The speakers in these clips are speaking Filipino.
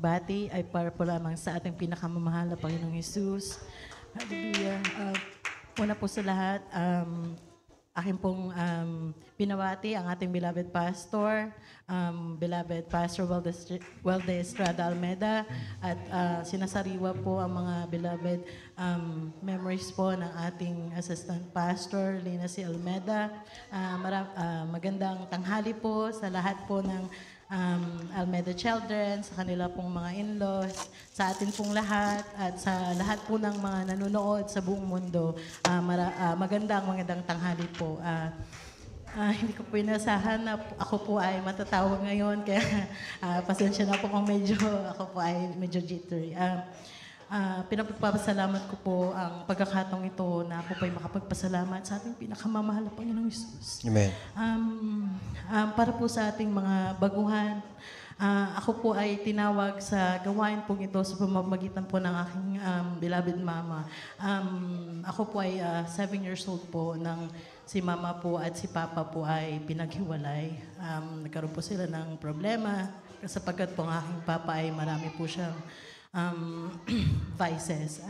pagbati ay para po lamang sa ating pinakamamahal na Panginoong Hesus. Hallelujah. Una po sa lahat, akin pong pinawati ang ating beloved pastor, beloved Pastor Walde Estrada Almeda, at sinasariwa po ang mga beloved memories po ng ating assistant pastor, Lina C. Almeda. Magandang tanghali po sa lahat po ng Almeda children, sa kanila pong mga in-laws, sa atin pong lahat, at sa lahat po ng mga nanonood sa buong mundo. Magandang tanghali po. Hindi ko po inasahan na ako po ay matatawag ngayon, kaya pasensya na po kung ako po ay medyo jittery. Pinapagpapasalamat ko po ang pagkakataong ito na ako po ay makapagpasalamat sa ating pinakamamahal na Panginoong Hesus. Amen. Para po sa ating mga baguhan, ako po ay tinawag sa gawain pong ito sa pamamagitan po ng aking beloved mama. Ako po ay 7 years old po nang si mama po at si papa po ay pinaghiwalay. Nagkaroon po sila ng problema sapagkat po ang aking papa ay marami po siyang vices.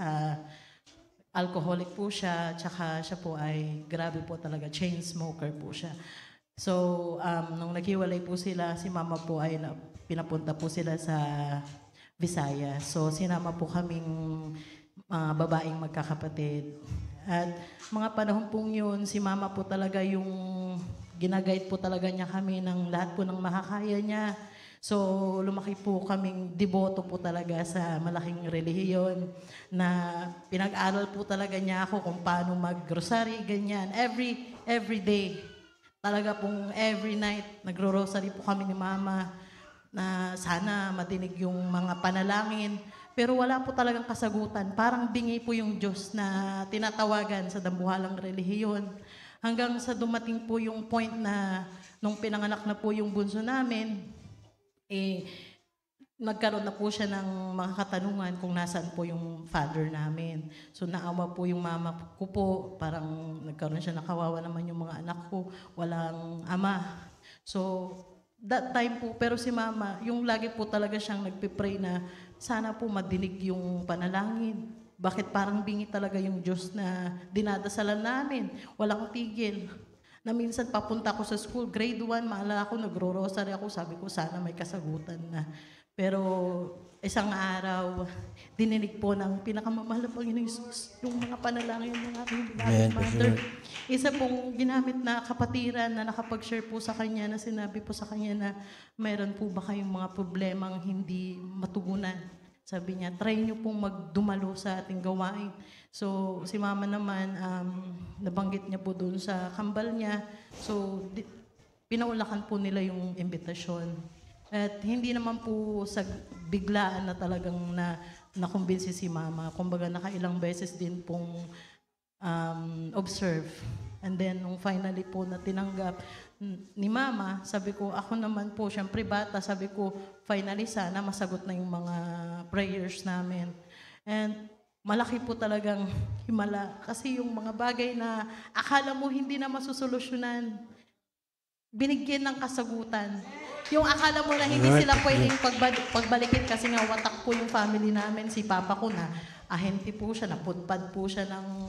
Alcoholic po siya, tsaka siya po ay grabe po talaga, chain smoker po siya. So, nung naghiwalay po sila, si mama po ay pinapunta po sila sa Visayas. So, sinama po kaming babaeng magkakapatid. At mga panahon pong yun, si mama po talaga yung ginagayad po talaga niya kami ng lahat po ng makakaya niya. So, lumaki po kaming deboto po talaga sa malaking relihiyon na pinag-aral po talaga niya ako kung paano mag-grocery, ganyan. Every day. Talaga pong every night, nagro-rosary po kami ni mama na sana madinig yung mga panalangin. Pero wala po talagang kasagutan. Parang bingi po yung Diyos na tinatawagan sa dambuhalang relihiyon. Hanggang sa dumating po yung point na nung pinanganak na po yung bunso namin, nagkaroon na po siya ng mga katanungan kung nasaan po yung father namin. So naawa po yung mama ko po, parang nagkaroon siya, nakawawa naman yung mga anak ko, walang ama. So that time po, pero si mama, yung lagi po talaga siyang nagpipray na sana po madinig yung panalangin. Bakit parang bingi talaga yung Diyos na dinadasalan namin, walang tigil. Na minsan papunta ako sa school, grade 1, maalala ko, nagro-rosary ako, sabi ko sana may kasagutan na. Pero isang araw, dininig po ng pinakamamahal na Panginoong Hesus yung mga panalangin ng aking beloved mother. Isa pong ginamit na kapatiran na nakapag-share po sa kanya, na sinabi po sa kanya na mayroon po ba kayong mga problemang hindi matugunan? Sabi niya, try niyo pong magdumalo sa ating gawain. So, si mama naman, nabanggit niya po doon sa kambal niya. So, pinaulakan po nila yung imbitasyon. At hindi naman po sa biglaan na talagang nakumbinsi si mama. Kumbaga, nakailang beses din pong observe. And then, nung finally po na tinanggap ni mama, sabi ko, ako naman po, syempre bata, sabi ko, finally sana masagot na yung mga prayers namin. And malaki po talagang himala. Kasi yung mga bagay na akala mo hindi na masusolusyonan, binigyan ng kasagutan. Yung akala mo na hindi sila pwedeng pagbalikin kasi nga watak po yung family namin. Si papa ko na ahente po siya, napudpad po siya ng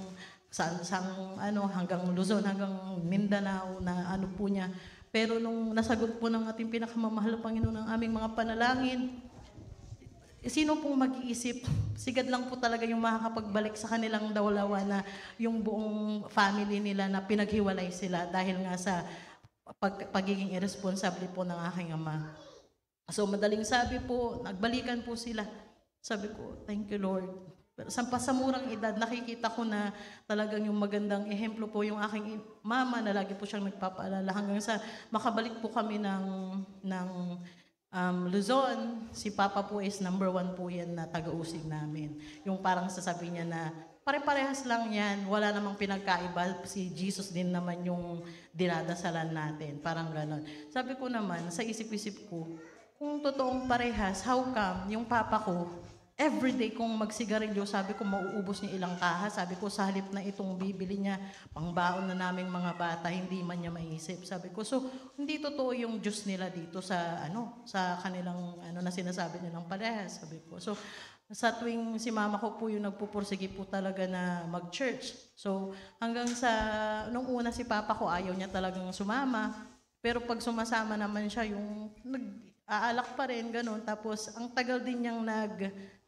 hanggang Luzon, hanggang Mindanao na ano po niya. Pero nung nasagot po ng ating pinakamamahal na Panginoon ng aming mga panalangin, sino pong mag-iisip? Sigad lang po talaga yung makakapagbalik sa kanilang dawlawa na yung buong family nila na pinaghiwalay sila dahil nga sa pagiging irresponsible po ng aking ama. So madaling sabi po, nagbalikan po sila. Sabi ko, thank you Lord. Pero sa murang edad, nakikita ko na talagang yung magandang ehemplo po yung aking mama na lagi po siyang nagpapaalala hanggang sa makabalik po kami ng Luzon. Si Papa po is number 1 po yan na taga-usig namin. Yung parang sasabi niya na pare-parehas lang yan, wala namang pinagkaiba, si Jesus din naman yung dinadasalan natin. Parang gano'n. Sabi ko naman, sa isip-isip ko, kung totoong parehas, how come yung papa ko, everyday kung magsigarilyo, sabi ko mauubos niya ilang kaha. Sabi ko sa halip na itong bibili niya, pangbaon na naming mga bata, hindi man niya maisip. Sabi ko, so hindi totoo yung Diyos nila dito sa sa kanilang na sinasabi nilang parehas. Sabi ko. So sa tuwing si mama ko po yung nagpupursige po talaga na mag-church. So hanggang sa nung una si papa ko ayaw niya talagang sumama. Pero pag sumasama naman siya, yung aalak pa rin, ganun. Tapos, ang tagal din niyang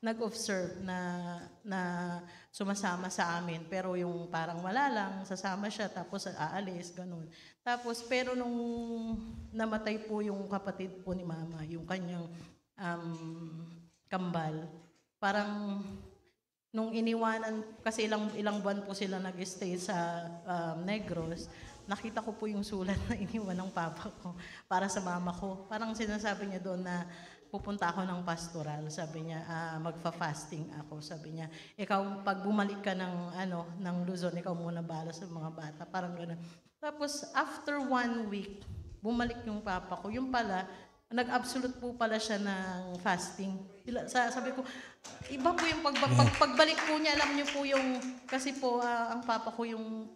nag-observe na sumasama sa amin. Pero yung parang wala lang, sasama siya, tapos aalis, ganun. Tapos, pero nung namatay po yung kapatid po ni mama, yung kanyang kambal, parang nung iniwanan, kasi ilang buwan po sila nag-stay sa Negros, nakita ko po yung sulat na iniwan ng papa ko para sa mama ko. Parang sinasabi niya doon na pupunta ako ng pastoral. Sabi niya, magfa-fasting ako. Sabi niya, ikaw, pag bumalik ka ng Luzon, ikaw muna bahala sa mga bata. Parang gano'n. Tapos, after 1 week, bumalik yung papa ko. Yung pala, nag-absolute po pala siya ng fasting. Sabi ko, iba po yung pagbalik po niya, alam niyo po yung, kasi po, ang papa ko yung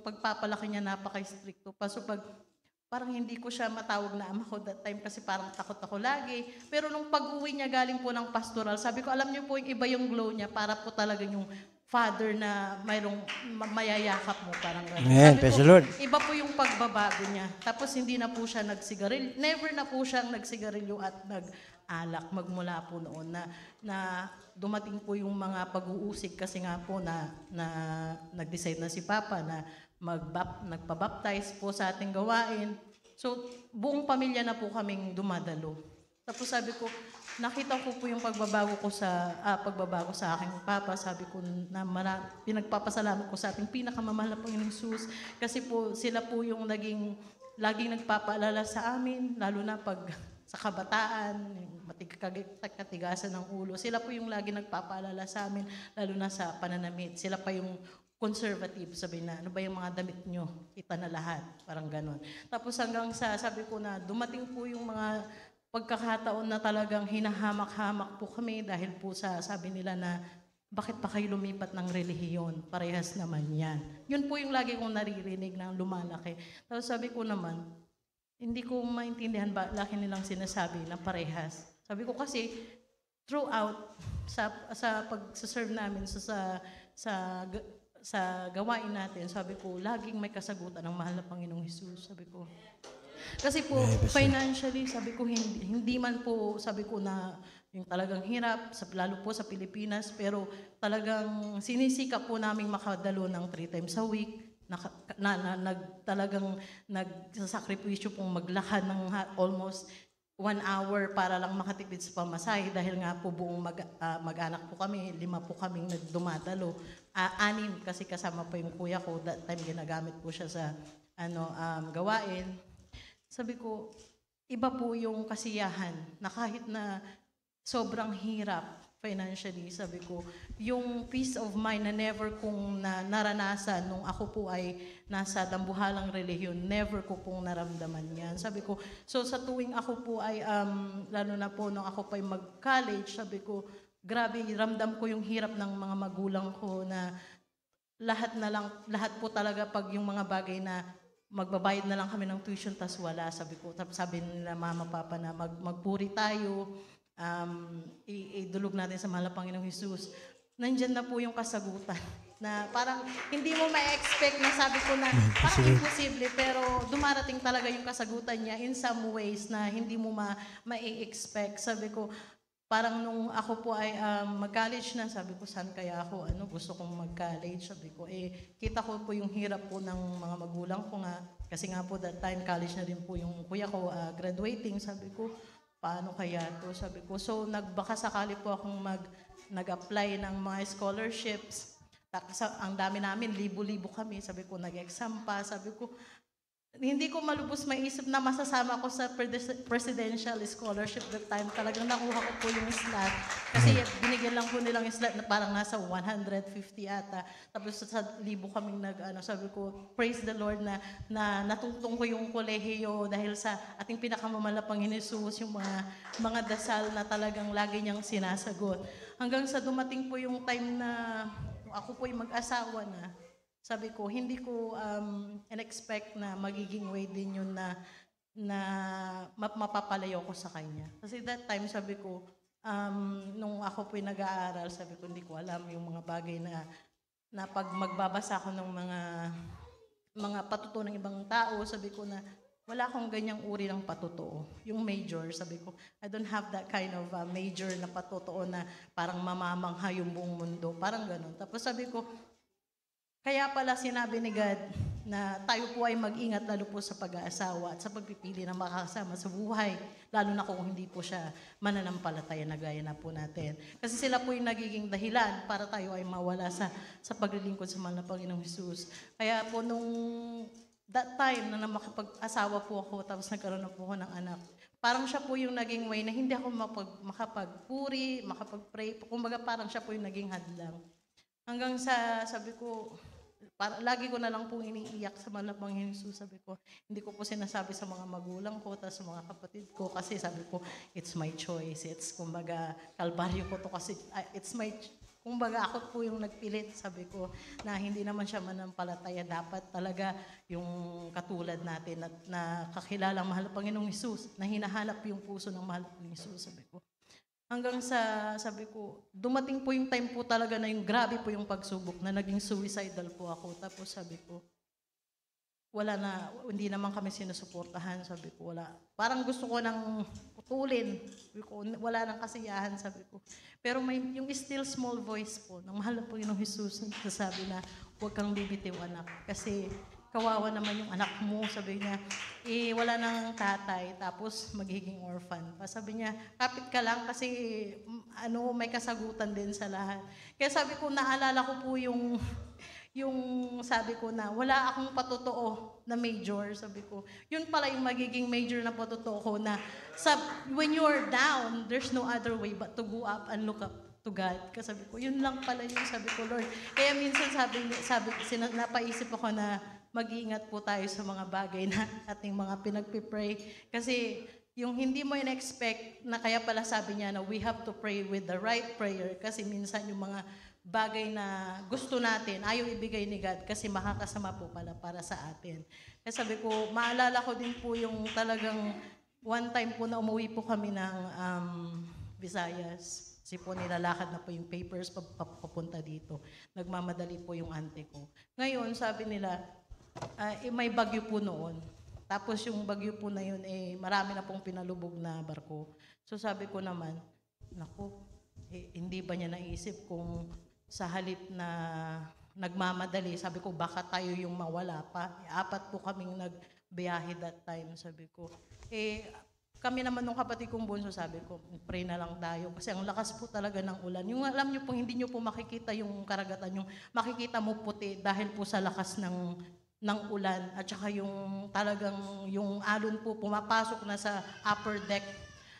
pagpapalaki niya napaka-stricto pa. So parang hindi ko siya matawag na ama ko that time kasi parang takot ako lagi. Pero nung pag-uwi niya galing po ng pastoral, sabi ko, alam niyo po yung iba yung glow niya para po talaga yung father na mayroong mayayakap mo, parang gano'n. Amen. Praise the Lord. Iba po yung pagbabago niya. Tapos hindi na po siya nagsigarilyo. Never na po siyang nagsigarilyo at nag-alak magmula po noon na dumating po yung mga pag-uusig kasi nga po na nag-decide na si Papa na nagpabaptize po sa ating gawain. So, buong pamilya na po kaming dumadalo. Tapos sabi ko, nakita ko po yung pagbabago sa aking papa. Sabi ko na pinagpapasalamat ko sa ating pinakamamahal na Panginoong Jesus. Kasi po, sila po yung laging nagpapaalala sa amin, lalo na pag sa kabataan, katigasan ng ulo. Sila po yung lagi nagpapaalala sa amin, lalo na sa pananamit. Sila pa yung conservative, sabi na, ano ba yung mga damit nyo? Kita na lahat. Parang ganon. Tapos hanggang sabi ko na, dumating po yung mga pagkakataon na talagang hinahamak-hamak po kami dahil po sabi nila na, bakit pa kayo lumipat ng relihiyon? Parehas naman yan. Yun po yung lagi kong naririnig na lumalaki. Tapos sabi ko naman, hindi ko maintindihan ba laki nilang sinasabi na parehas. Sabi ko kasi, throughout, sa pag-serve namin, sa gawain natin, sabi ko, laging may kasagutan ng mahal na Panginoong Jesus. Sabi ko, kasi po, financially, sabi ko, hindi man po, sabi ko na yung talagang hirap, lalo po sa Pilipinas, pero talagang sinisikap po namin makadalo ng 3 times a week, talagang nagsasakripisyo pong maglakad ng almost 1 hour para lang makatipid sa pamasahe dahil nga po buong mag-anak po kami, 5 po kaming nagdumadalo. 6 kasi kasama po yung kuya ko, that time ginagamit po siya sa gawain. Sabi ko, iba po yung kasiyahan na kahit na sobrang hirap financially, sabi ko, yung peace of mind na never kong naranasan nung ako po ay nasa dambuhalang relihiyon, never ko pong naramdaman yan. Sabi ko, so sa tuwing ako po ay, lalo na po nung ako pa ay mag-college, sabi ko, grabe, ramdam ko yung hirap ng mga magulang ko na lahat po talaga pag yung mga bagay na magbabayad na lang kami ng tuition, tas wala, sabi ko. Tapos sabi nila mama, papa na magpuri tayo, idulog natin sa mahal na Panginoong Jesus. Nandyan na po yung kasagutan na parang hindi mo ma-expect na sabi ko na parang imposible, pero dumarating talaga yung kasagutan niya in some ways na hindi mo ma-expect. Sabi ko, parang nung ako po ay mag-college na, sabi ko, saan kaya ako, gusto kong mag-college. Sabi ko, kita ko po yung hirap po ng mga magulang ko nga. Kasi nga po that time, college na rin po yung kuya ko graduating. Sabi ko, paano kaya to? Sabi ko, so baka sakali po akong nag-apply ng mga scholarships. Ang dami namin, libo-libo kami. Sabi ko, nag-exam pa. Sabi ko, hindi ko malubos maisip na masasama ko sa presidential scholarship that time. Talagang nakuha ko po yung slot. Kasi binigyan lang po nilang slot na parang nasa 150 ata. Tapos sa libo kaming sabi ko, praise the Lord na natungtong ko yung kolehiyo dahil sa ating pinakamamalapang Jesus, yung mga dasal na talagang lagi niyang sinasagot. Hanggang sa dumating po yung time na ako po yung mag-asawa na, sabi ko, hindi ko in-expect na magiging way din yun na mapapalayo ko sa kanya. Kasi that time, sabi ko, nung ako po nag-aaral, sabi ko, hindi ko alam yung mga bagay na pag magbabasa ko ng mga patuto ng ibang tao, sabi ko na wala akong ganyang uri ng patutuo. Yung major, sabi ko, I don't have that kind of major na patutuo na parang mamamangha yung buong mundo. Parang ganun. Tapos sabi ko, kaya pala sinabi ni God na tayo po ay mag-ingat lalo po sa pag-aasawa at sa pagpipili ng makakasama sa buhay, lalo na kung hindi po siya mananampalataya na gaya na po natin. Kasi sila po yung nagiging dahilan para tayo ay mawala sa paglilingkod sa mahal na Panginoong Jesus. Kaya po nung that time na makapag-asawa po ako tapos nagkaroon na po ako ng anak, parang siya po yung naging way na hindi ako makapagpuri, makapag-pray. Kumbaga parang siya po yung naging hadlang. Hanggang sa sabi ko, lagi ko na lang pong iniiyak sa mahal na Panginoong Jesus. Sabi ko, hindi ko po sinasabi sa mga magulang ko, tapos sa mga kapatid ko, kasi sabi ko, it's my choice. It's, kumbaga, kalbaryo ko to kasi, kumbaga, ako po yung nagpilit, sabi ko, na hindi naman siya manampalataya. Dapat talaga yung katulad natin na kakilalang mahal na Panginoong Jesus, na hinahanap yung puso ng mahal na Panginoong Jesus, sabi ko. Hanggang sa, sabi ko, dumating po yung time po talaga na yung grabe po yung pagsubok na naging suicidal po ako. Tapos sabi ko, hindi naman kami sinusuportahan. Sabi ko, wala. Parang gusto ko nang putulin. Sabi ko, wala nang kasiyahan, sabi ko. Pero may yung still small voice po ng mahal na Panginoong Jesus na sabi na, huwag kang bibitiw anak. Kasi kawawa naman yung anak mo, sabi niya, wala nang tatay, tapos magiging orphan. Sabi niya, kapit ka lang kasi may kasagutan din sa lahat. Kaya sabi ko, naalala ko po yung sabi ko na wala akong patutuo na major, sabi ko. Yun pala yung magiging major na patutuo ko na when you are down, there's no other way but to go up and look up to God. Kasi sabi ko, yun lang pala yung sabi ko, Lord. Kaya minsan napaisip ako na mag-iingat po tayo sa mga bagay na ating mga pinagpipray. Kasi yung hindi mo in-expect na kaya pala sabi niya na we have to pray with the right prayer kasi minsan yung mga bagay na gusto natin, ayaw ibigay ni God kasi makakasama po pala para sa atin. Kaya sabi ko, maalala ko din po yung talagang one time po na umuwi po kami ng Visayas. Kasi po nilalakad na po yung papers papunta dito. Nagmamadali po yung ante ko. Ngayon, sabi nila, may bagyo po noon. Tapos yung bagyo po na yun, marami na pong pinalubog na barko. So sabi ko naman, naku, hindi ba niya naisip kung sa halip na nagmamadali, sabi ko, baka tayo yung mawala pa. 4 po kaming nagbiyahe that time, sabi ko. Kami naman nung kapatid kong bunso, sabi ko, pray na lang tayo. Kasi ang lakas po talaga ng ulan. Yung alam nyo po, hindi nyo po makikita yung karagatan. Yung makikita mo puti dahil po sa lakas ng ulan. At saka yung talagang yung alon po pumapasok na sa upper deck.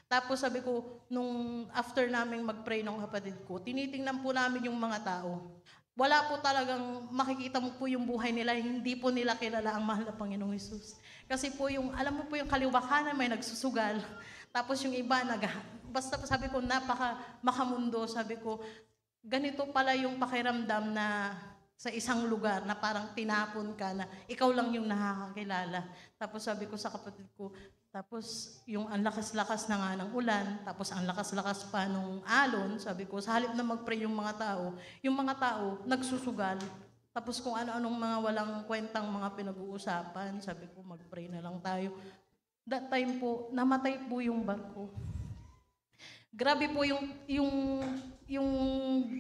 Tapos sabi ko, nung after naming mag-pray ng kapatid ko, tinitingnan po namin yung mga tao. Wala po talagang makikita mo po yung buhay nila, hindi po nila kilala ang mahal na Panginoong Jesus. Kasi po yung, alam mo po yung kaliwakanan may nagsusugal. Tapos yung iba, basta sabi ko, makamundo, sabi ko, ganito pala yung pakiramdam na sa isang lugar na parang tinapon ka na ikaw lang yung nakakakilala. Tapos sabi ko sa kapatid ko, tapos yung ang lakas-lakas na nga ng ulan, tapos ang lakas-lakas pa nung alon, sabi ko, sa halip na mag-pray yung mga tao nagsusugal. Tapos kung ano-anong mga walang kwentang mga pinag-uusapan, sabi ko, mag-pray na lang tayo. That time po, namatay po yung barko. Grabe po yung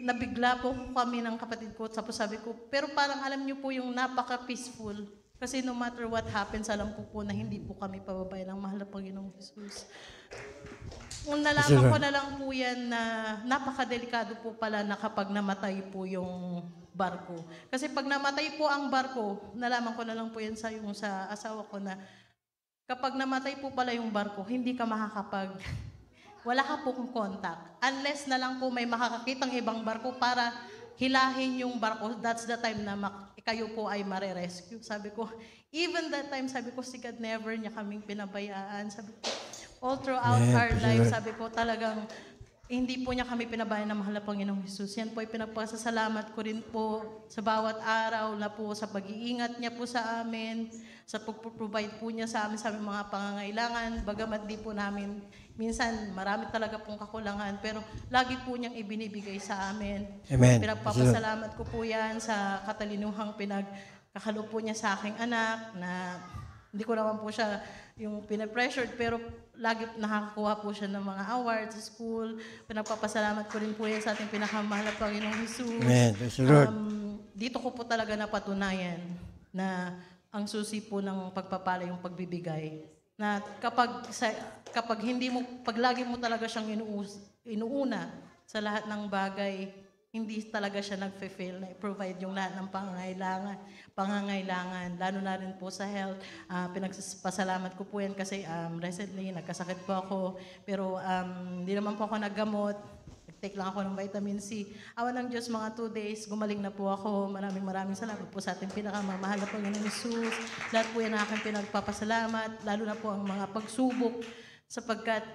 nabigla po kami ng kapatid ko, tapos sabi ko, pero parang alam niyo po yung napaka-peaceful. Kasi no matter what happens, alam ko po na hindi po kami pababayan ng mahal na Panginoong Jesus. Nalaman ko na lang po yan na napakadelikado po pala na kapag namatay po yung barko. Kasi pag namatay po ang barko, nalaman ko na lang po yan sa asawa ko na kapag namatay po pala yung barko, hindi ka wala ka pong contact. Unless na lang po may makakakitang ibang barko para hilahin yung barko, that's the time na kayo po ay mare-rescue. Sabi ko, even that time, sabi ko, si God never niya kaming pinabayaan. Sabi ko, all throughout our life, sabi ko talagang hindi po niya kami pinabayaan na mahal na Panginoong Jesus. Yan po ay pinagpasasalamat ko rin po sa bawat araw na po sa pag-iingat niya po sa amin, sa pag-provide po niya sa amin sa aming mga pangangailangan. Bagamat di po namin, minsan marami talaga pong kakulangan, pero lagi po niyang ibinibigay sa amin. Amen. Pinagpapasalamat ko po yan sa katalinuhang pinagkakalo po niya sa aking anak na hindi ko naman po siya yung pinapressured, pero lagi nakakakuha po siya ng mga awards sa school. Pinagpapasalamat ko rin po yan sa ating pinakamahal na Panginoong Jesus. Amen. Praise the Lord. Dito ko po talaga napatunayan na ang susi po ng pagpapala yung pagbibigay. Na kapag lagi mo talaga siyang inuuna sa lahat ng bagay, hindi talaga siya nagfe-fail na i-provide yung lahat ng pangangailangan, lalo na rin po sa health. Pinagpasalamat ko po yan kasi recently nagkasakit po ako, pero hindi naman po ako naggamot. Nag-take lang ako ng vitamin C. Awa ng Diyos, mga 2 days, gumaling na po ako. Maraming salamat po sa ating pinakamamahal na Panginoong Jesus. Lahat po yan ang aking pinagpapasalamat, lalo na po ang mga pagsubok, sapagkat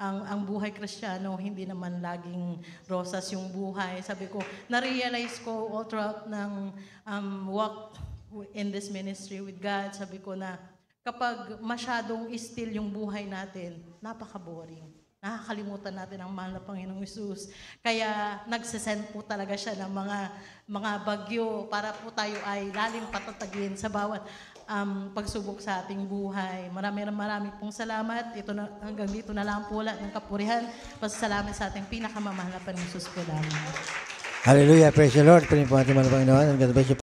ang buhay Kristiyano, hindi naman laging rosas yung buhay. Sabi ko, na-realize ko all throughout ng walk in this ministry with God, sabi ko na kapag masyadong still yung buhay natin, napaka-boring. Nakakalimutan natin ang mahal na Panginoong Jesus. Kaya nagsisend po talaga siya ng mga bagyo para po tayo ay lalim patatagin sa bawat pagsubok sa ating buhay. Marami pong salamat. Hanggang dito na lang po lahat ng kapurihan. Pasalamat sa ating pinakamamahal na Panginoong Jesus po namin. Hallelujah. Praise the Lord. Pinipuan natin mga Panginoon. God bless you.